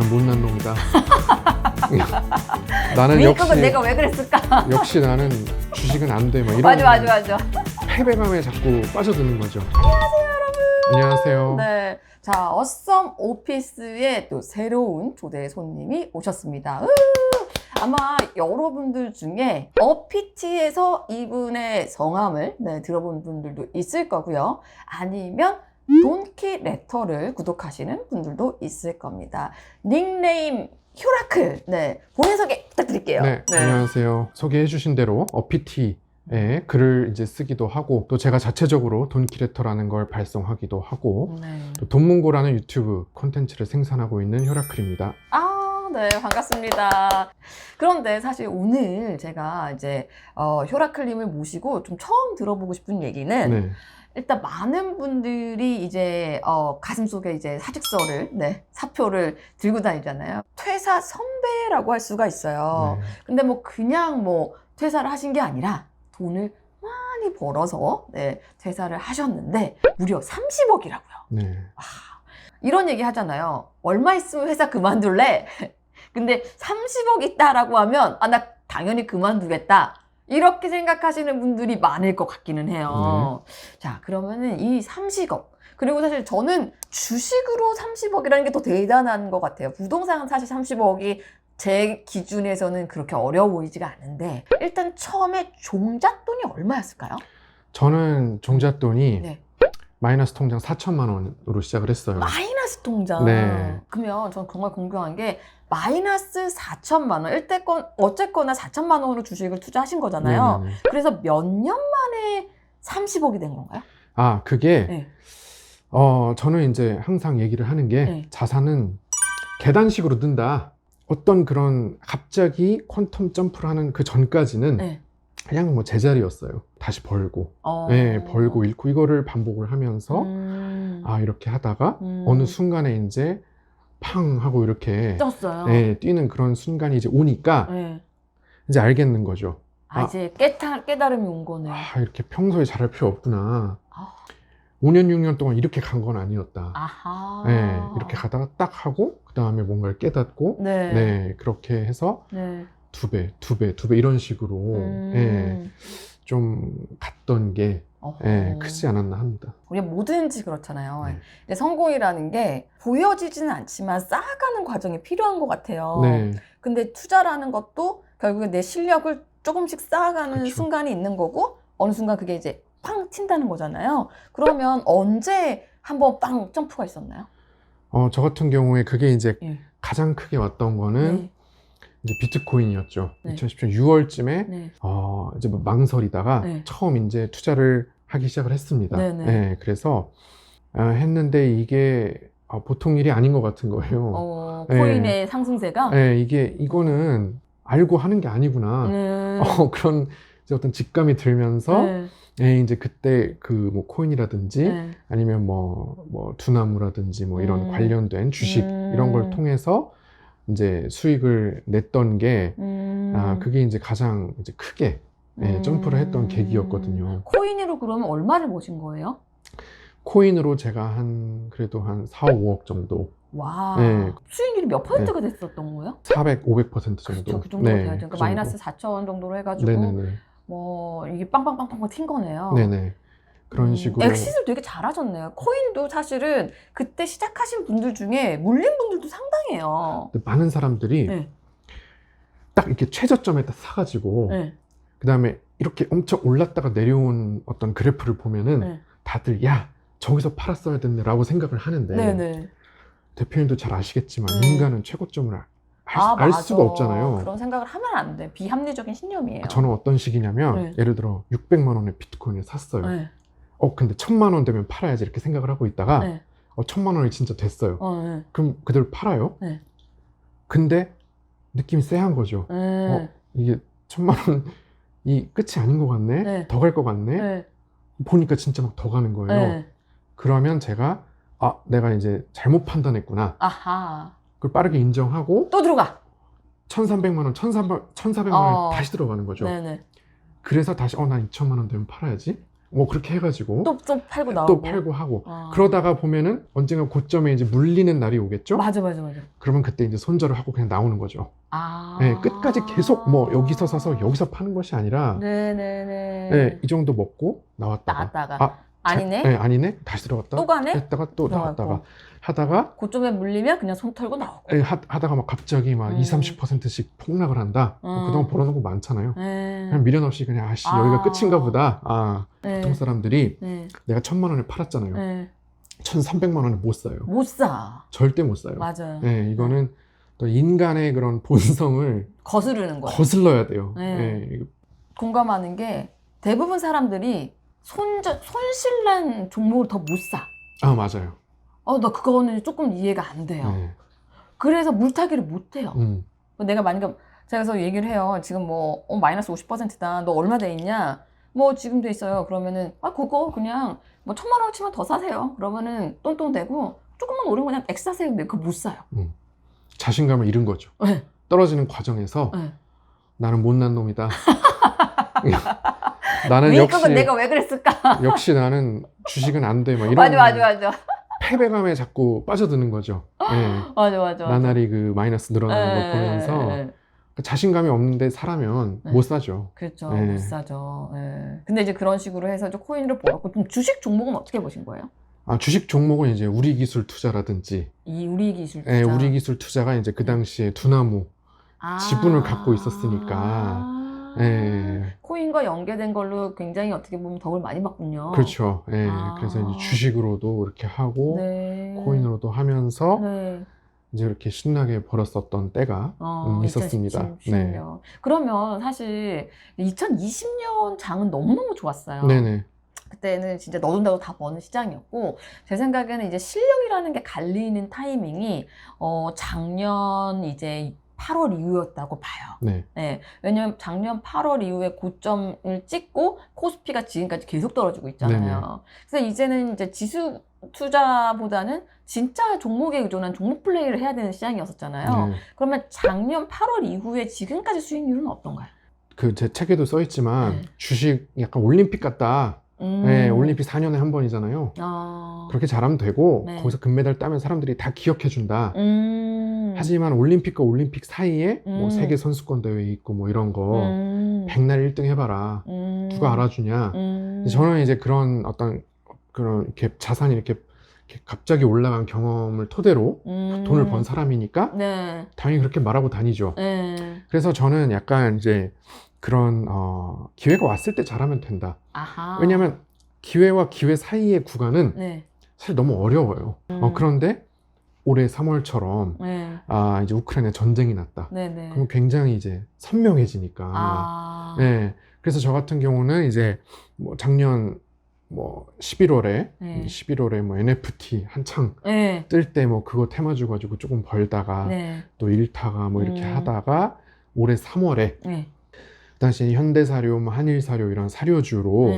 나는 못난 놈이다. 나는 미국은 내가 왜 그랬을까? 역시 나는 주식은 안 돼. 막 이런 맞아. 패배감에 자꾸 빠져드는 거죠. 안녕하세요, 여러분. 안녕하세요. 네, 자, 어썸 오피스에 또 새로운 초대 손님이 오셨습니다. 아마 여러분들 중에 어피티에서 이분의 성함을 들어본 분들도 있을 거고요. 아니면 돈키 레터를 구독하시는 분들도 있을 겁니다. 닉네임 효라클, 본인 소개 부탁드릴게요. 네, 안녕하세요. 소개해 주신 대로 어피티에 글을 이제 쓰기도 하고, 또 제가 자체적으로 돈키레터라는 걸 발송하기도 하고, 또 돈문고라는 유튜브 콘텐츠를 생산하고 있는 효라클입니다. 네, 반갑습니다. 그런데 사실 오늘 제가 이제 효라클님을 모시고 좀 처음 들어보고 싶은 얘기는 일단 많은 분들이 이제 가슴 속에 이제 사직서를, 사표를 들고 다니잖아요. 퇴사 선배라고 할 수가 있어요. 근데 뭐 그냥 뭐 퇴사를 하신 게 아니라 돈을 많이 벌어서 퇴사를 하셨는데 무려 30억이라고요. 이런 얘기 하잖아요. 얼마 있으면 회사 그만둘래? 근데 30억 있다라고 하면 나 당연히 그만두겠다. 이렇게 생각하시는 분들이 많을 것 같기는 해요. 자, 그러면은 이 30억. 그리고 사실 저는 주식으로 30억이라는 게 더 대단한 것 같아요. 부동산은 사실 30억이 제 기준에서는 그렇게 어려워 보이지가 않은데, 일단 처음에 종잣돈이 얼마였을까요? 저는 종잣돈이 마이너스 통장 4천만 원으로 시작을 했어요. 마이너스 통장? 그러면 전 정말 궁금한 게, 마이너스 4천만 원, 어쨌거나 4천만 원으로 주식을 투자하신 거잖아요. 그래서 몇 년 만에 30억이 된 건가요? 그게 저는 이제 항상 얘기를 하는 게 자산은 계단식으로 든다. 어떤 그런 갑자기 퀀텀 점프를 하는 그 전까지는 그냥 뭐 제자리였어요. 다시 벌고, 벌고 잃고 이거를 반복을 하면서 이렇게 하다가 어느 순간에 이제 팡 하고 이렇게 떴어요. 뛰는 그런 순간이 이제 오니까 이제 알겠는 거죠. 이제 깨달음이 온 거네. 이렇게 평소에 잘할 필요 없구나. 5년, 6년 동안 이렇게 간 건 아니었다. 이렇게 가다가 딱 하고 그 다음에 뭔가를 깨닫고 그렇게 해서 두 배 이런 식으로 좀 갔던 게 크지 않았나 합니다. 우리가 뭐든지 그렇잖아요. 근데 성공이라는 게 보여지지는 않지만 쌓아가는 과정이 필요한 것 같아요. 근데 투자라는 것도 결국에 내 실력을 조금씩 쌓아가는 순간이 있는 거고, 어느 순간 그게 이제 팡 튄다는 거잖아요. 그러면 언제 한번 빵 점프가 있었나요? 저 같은 경우에 그게 이제 가장 크게 왔던 거는 이제 비트코인이었죠. 2017년 6월쯤에 이제 뭐 망설이다가 처음 이제 투자를 하기 시작을 했습니다. 그래서 했는데 이게 보통 일이 아닌 것 같은 거예요. 코인의 상승세가? 이거는 알고 하는 게 아니구나. 그런 이제 어떤 직감이 들면서 이제 그때 그 뭐 코인이라든지 아니면 뭐 두나무라든지 뭐 이런 관련된 주식 이런 걸 통해서 이제 수익을 냈던 게 그게 이제 가장 이제 크게 점프를 했던 계기였거든요. 코인으로 그러면 얼마를 모신 거예요? 코인으로 제가 그래도 한 4, 5억 정도. 와. 수익률이 몇 퍼센트가 됐었던 거예요? 400, 500% 정도. 그렇죠, 그 정도가 돼야죠. 그러니까 마이너스 4천 정도로 해가지고 뭐 이게 빵빵빵빵 튄 거네요. 그런 식으로. 엑시스를 되게 잘하셨네요. 코인도 사실은 그때 시작하신 분들 중에 물린 분들도 상당해요. 많은 사람들이 딱 이렇게 최저점에 딱 사가지고 그 다음에 이렇게 엄청 올랐다가 내려온 어떤 그래프를 보면은 다들 야 저기서 팔았어야 됐네 라고 생각을 하는데 대표님도 잘 아시겠지만 인간은 최고점을 알 수가 없잖아요. 그런 생각을 하면 안 돼. 비합리적인 신념이에요. 저는 어떤 식이냐면 예를 들어 600만 원의 비트코인을 샀어요. 근데 1000만 원 되면 팔아야지 이렇게 생각을 하고 있다가 1000만 원이 진짜 됐어요. 그럼 그대로 팔아요. 근데 느낌이 쎄한 거죠. 이게 1000만 원이 끝이 아닌 것 같네. 더 갈 것 같네. 보니까 진짜 막 더 가는 거예요. 그러면 제가 내가 이제 잘못 판단했구나. 그걸 빠르게 인정하고 또 들어가. 1300만 원, 1400만 원 다시 들어가는 거죠. 그래서 다시 난 2000만 원 되면 팔아야지. 뭐 그렇게 해가지고 또 팔고 나오고 또 팔고 하고 그러다가 보면은 언젠가 고점에 이제 물리는 날이 오겠죠? 맞아. 그러면 그때 이제 손절을 하고 그냥 나오는 거죠. 아. 네, 끝까지 계속 뭐 여기서 사서 여기서 파는 것이 아니라 네네네. 네, 이 정도 먹고 나왔다가 아니네? 네, 아니네? 다시 들어갔다가 또 가네? 했다가 또 나왔다가 하다가 고점에 물리면 그냥 손 털고 나오고. 네, 하다가 막 갑자기 막 20-30%씩 폭락을 한다. 그동안 벌어놓은 거 많잖아요. 그냥 미련 없이 그냥 여기가 끝인가 보다. 보통 사람들이 내가 1,000만 원에 팔았잖아요. 1,300만 원에 못 사요. 못 사. 절대 못 사요. 맞아요. 네, 이거는 또 인간의 그런 본성을 거스르는 거예요. 거슬러야 돼요. 공감하는 게 대부분 사람들이 손실난 종목을 더 못 사. 맞아요. 나 그거는 조금 이해가 안 돼요. 그래서 물타기를 못 해요. 내가 만약에 제가 그래서 얘기를 해요. 지금 뭐 마이너스 50%다. 너 얼마 돼 있냐? 뭐 지금 돼 있어요. 그러면은 그거 그냥 뭐 1,000만 원어치만 더 사세요. 그러면은 똥똥대고 조금만 오르면 그냥 X 사세요. 근데 그거 못 사요. 자신감을 잃은 거죠. 떨어지는 과정에서 나는 못난 놈이다. 나는 역시 내가 왜 그랬을까? 역시 나는 주식은 안 돼. 막 이런 맞아. 패배감에 자꾸 빠져드는 거죠. 맞아. 나날이 그 마이너스 늘어나는 거 보면서 자신감이 없는데 사라면 못 사죠. 그렇죠. 못 사죠. 근데 이제 그런 식으로 해서 이제 코인을 벌었고, 좀 주식 종목은 어떻게 보신 거예요? 주식 종목은 이제 우리기술 투자라든지 우리기술 투자. 우리기술 투자가 이제 그 당시에 두나무 지분을 갖고 있었으니까 코인과 연계된 걸로 굉장히 어떻게 보면 덕을 많이 봤군요. 그렇죠. 그래서 이제 주식으로도 이렇게 하고 코인으로도 하면서 이제 이렇게 신나게 벌었었던 때가 있었습니다. 2010년. 그러면 사실 2020년 장은 너무너무 좋았어요. 네네. 그때는 진짜 넣어둔다고 다 버는 시장이었고, 제 생각에는 이제 실력이라는 게 갈리는 타이밍이 작년 이제 8월 이후였다고 봐요. 왜냐면 작년 8월 이후에 고점을 찍고 코스피가 지금까지 계속 떨어지고 있잖아요. 그래서 이제는 이제 지수 투자보다는 진짜 종목에 의존한 종목 플레이를 해야 되는 시장이었었잖아요. 그러면 작년 8월 이후에 지금까지 수익률은 어떤가요? 제 책에도 써 있지만 주식 약간 올림픽 같다. 올림픽 4년에 한 번이잖아요. 그렇게 잘하면 되고 거기서 금메달 따면 사람들이 다 기억해 준다. 하지만 올림픽과 올림픽 사이에 뭐 세계 선수권 대회 있고 뭐 이런 거 백날 1등 해봐라. 누가 알아주냐. 저는 이제 그런 어떤 그런 이렇게 자산이 이렇게 갑자기 올라간 경험을 토대로 돈을 번 사람이니까 당연히 그렇게 말하고 다니죠. 그래서 저는 약간 이제 그런 기회가 왔을 때 잘하면 된다. 왜냐하면 기회와 기회 사이의 구간은 사실 너무 어려워요. 그런데 올해 3월처럼 이제 우크라이나 전쟁이 났다. 그럼 굉장히 이제 선명해지니까. 그래서 저 같은 경우는 이제 뭐 작년 뭐 11월에 뭐 NFT 한창 뜰 때 뭐 그거 테마 줘가지고 조금 벌다가 또 잃다가 뭐 이렇게 하다가 올해 3월에 당시 현대사료, 뭐 한일사료 이런 사료주로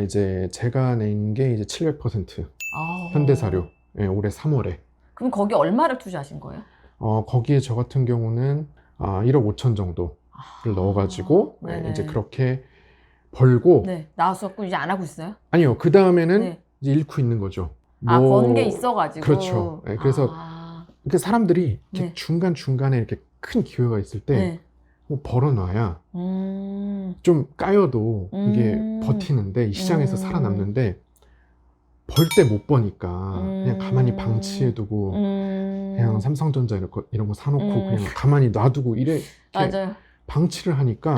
이제 제가 낸 게 이제 700% 현대사료 올해 3월에. 그럼 거기 얼마를 투자하신 거예요? 거기에 저 같은 경우는 1억 5천 정도를 넣어가지고 이제 그렇게 벌고 나왔었고 이제 안 하고 있어요? 아니요, 그 다음에는 이제 잃고 있는 거죠. 번 게 있어가지고. 그렇죠. 그래서 이렇게 사람들이 이렇게 중간중간에 이렇게 큰 기회가 있을 때 뭐 벌어놔야 좀 까여도 이게 버티는데 이 시장에서 살아남는데 벌 때 못 버니까 그냥 가만히 방치해두고 그냥 삼성전자 이런 거 사놓고 그냥 가만히 놔두고 이렇게 방치를 하니까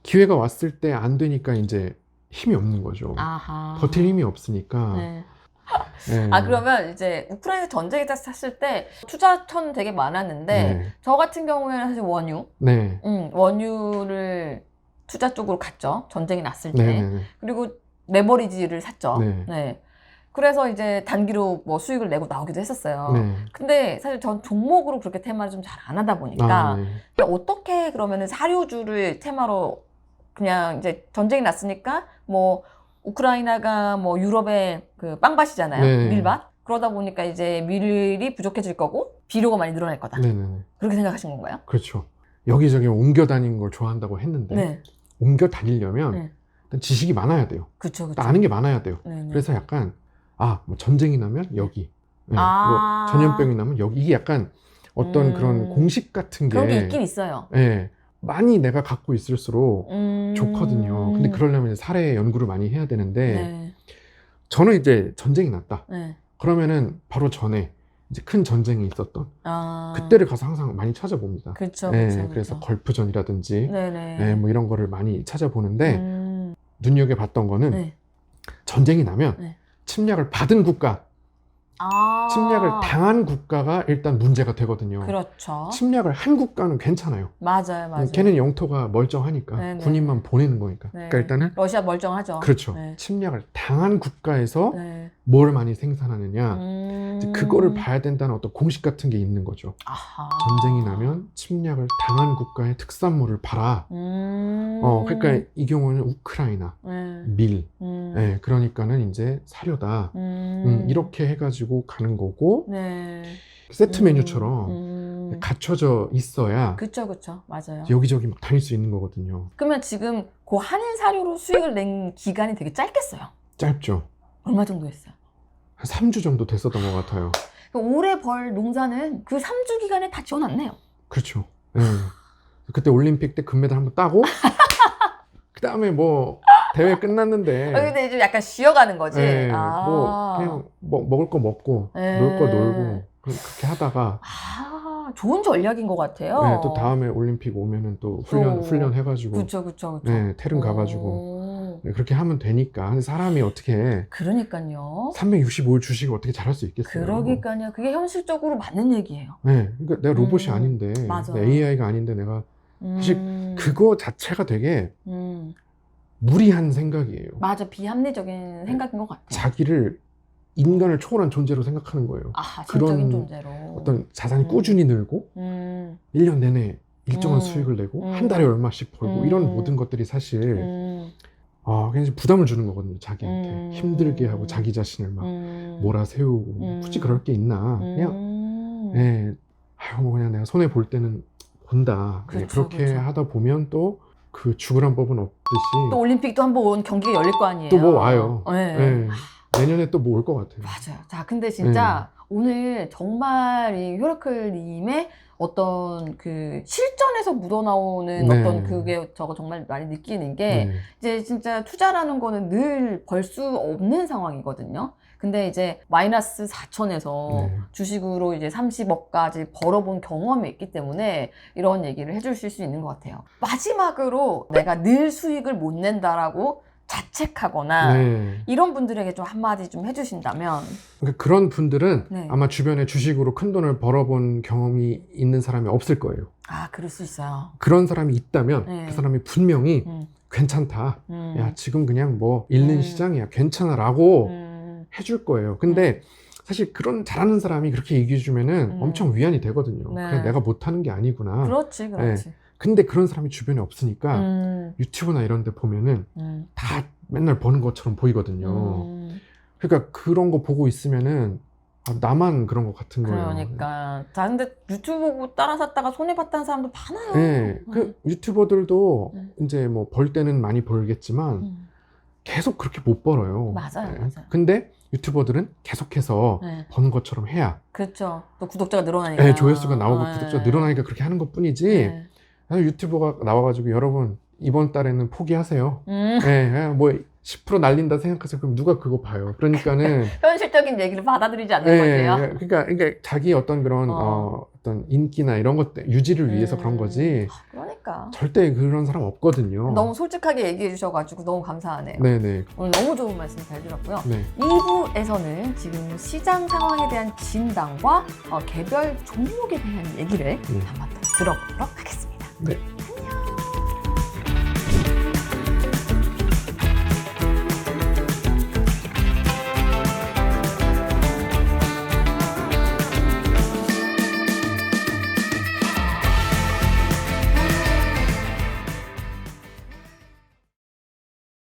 기회가 왔을 때 안 되니까 이제 힘이 없는 거죠. 버틸 힘이 없으니까. 그러면 이제 우크라이나 전쟁이 딱 샀을 때 투자처는 되게 많았는데 저 같은 경우에는 사실 원유를 투자 쪽으로 갔죠. 전쟁이 났을 때. 그리고 레버리지를 샀죠. 그래서 이제 단기로 뭐 수익을 내고 나오기도 했었어요. 근데 사실 전 종목으로 그렇게 테마를 좀 잘 안 하다 보니까 어떻게 그러면은 사료주를 테마로 그냥 이제 전쟁이 났으니까 뭐 우크라이나가 뭐 유럽의 그 빵밭이잖아요. 밀밭. 그러다 보니까 이제 밀이 부족해질 거고 비료가 많이 늘어날 거다. 그렇게 생각하신 건가요? 그렇죠. 여기저기 옮겨 다니는 걸 좋아한다고 했는데 옮겨 다니려면 일단 지식이 많아야 돼요. 그쵸. 일단 아는 게 많아야 돼요. 네네. 그래서 약간 뭐 전쟁이 나면 여기, 뭐 전염병이 나면 여기, 이게 약간 어떤 그런 공식 같은 게 그런 게 있긴 있어요. 많이 내가 갖고 있을수록 좋거든요. 근데 그러려면 사례 연구를 많이 해야 되는데 저는 이제 전쟁이 났다. 그러면은 바로 전에 이제 큰 전쟁이 있었던 그때를 가서 항상 많이 찾아봅니다. 그렇죠. 그래서 걸프전이라든지 네네. 뭐 이런 거를 많이 찾아보는데 눈여겨봤던 거는 전쟁이 나면 침략을 받은 국가, 침략을 당한 국가가 일단 문제가 되거든요. 그렇죠. 침략을 한 국가는 괜찮아요. 맞아요. 걔는 영토가 멀쩡하니까 네네. 군인만 보내는 거니까. 그러니까 일단은 러시아 멀쩡하죠. 그렇죠. 침략을 당한 국가에서 뭘 많이 생산하느냐, 그거를 봐야 된다는 어떤 공식 같은 게 있는 거죠. 전쟁이 나면 침략을 당한 국가의 특산물을 팔아. 그러니까 이 경우는 우크라이나, 밀, 그러니까는 이제 사료다. 이렇게 해가지고 가는 거고, 세트 메뉴처럼 갖춰져 있어야 그쵸. 맞아요. 여기저기 막 다닐 수 있는 거거든요. 그러면 지금 그 한일 사료로 수익을 낸 기간이 되게 짧겠어요. 짧죠. 얼마 정도 했어요? 한 3주 정도 됐었던 것 같아요. 올해 벌 농사는 그 3주 기간에 다 지어놨네요. 그렇죠. 그때 올림픽 때 금메달 한번 따고 그 다음에 뭐 대회 끝났는데 근데 이제 약간 쉬어가는 거지. 뭐 그냥 먹을 거 먹고 놀 거 놀고 그렇게 하다가 좋은 전략인 것 같아요. 또 다음에 올림픽 오면은 또 훈련 해가지고 그쵸. 태릉 가가지고 그렇게 하면 되니까. 근데 사람이 어떻게 그러니까요. 365일 주식을 어떻게 잘할 수 있겠어요? 그러니까요. 그게 현실적으로 맞는 얘기예요. 그러니까 내가 로봇이 아닌데, 맞아. AI가 아닌데 내가 사실 그거 자체가 되게 무리한 생각이에요. 맞아. 비합리적인 생각인 것 같아요. 자기를 인간을 초월한 존재로 생각하는 거예요. 지적인 존재로. 어떤 자산이 꾸준히 늘고 1년 내내 일정한 수익을 내고 한 달에 얼마씩 벌고 이런 모든 것들이 사실 그냥 부담을 주는 거거든요. 자기한테 힘들게 하고 자기 자신을 막 몰아세우고 굳이 그럴 게 있나. 그냥 뭐 그냥 내가 손해 볼 때는 본다. 그렇게 하다 보면 또 그 죽으란 법은 없듯이 또 올림픽도 한번 경기가 열릴 거 아니에요. 또 뭐 와요. 내년에 또 뭐 올 것 같아요. 맞아요. 자, 근데 진짜 오늘 정말 이 효라클님의 어떤 그 실전에서 묻어나오는 어떤 그게 저거 정말 많이 느끼는 게 이제 진짜 투자라는 거는 늘 벌 수 없는 상황이거든요. 근데 이제 마이너스 4천에서 주식으로 이제 30억까지 벌어본 경험이 있기 때문에 이런 얘기를 해주실 수 있는 것 같아요. 마지막으로 내가 늘 수익을 못 낸다라고 자책하거나 이런 분들에게 좀 한마디 좀 해주신다면. 그러니까 그런 분들은 아마 주변에 주식으로 큰 돈을 벌어본 경험이 있는 사람이 없을 거예요. 그럴 수 있어요. 그런 사람이 있다면 그 사람이 분명히 괜찮다. 야, 지금 그냥 뭐 잃는 시장이야. 괜찮아 라고 해줄 거예요. 근데 사실 그런 잘하는 사람이 그렇게 얘기해주면은 엄청 위안이 되거든요. 그래, 내가 못하는 게 아니구나. 그렇지. 근데 그런 사람이 주변에 없으니까 유튜브나 이런 데 보면은 다 맨날 버는 것처럼 보이거든요. 그러니까 그런 거 보고 있으면은 나만 그런 것 같은 거예요. 그러니까. 자, 근데 유튜브 보고 따라 샀다가 손해봤다는 사람도 많아요. 그 유튜버들도 이제 뭐 벌 때는 많이 벌겠지만 계속 그렇게 못 벌어요. 맞아요. 근데 유튜버들은 계속해서 버는 것처럼 해야. 그렇죠. 또 구독자가 늘어나니까. 조회수가 나오고 구독자가 늘어나니까 그렇게 하는 것 뿐이지. 유튜버가 나와가지고 여러분 이번 달에는 포기하세요. 뭐 10% 날린다 생각하세요. 그럼 누가 그거 봐요? 그러니까는 현실적인 얘기를 받아들이지 않는 거예요. 그러니까 자기 어떤 그런 어떤 인기나 이런 것들 유지를 위해서 그런 거지. 그러니까 절대 그런 사람 없거든요. 너무 솔직하게 얘기해 주셔가지고 너무 감사하네요. 오늘 너무 좋은 말씀 잘 들었고요. 2부에서는 지금 시장 상황에 대한 진단과 개별 종목에 대한 얘기를 한번 더 들어보도록 하겠습니다.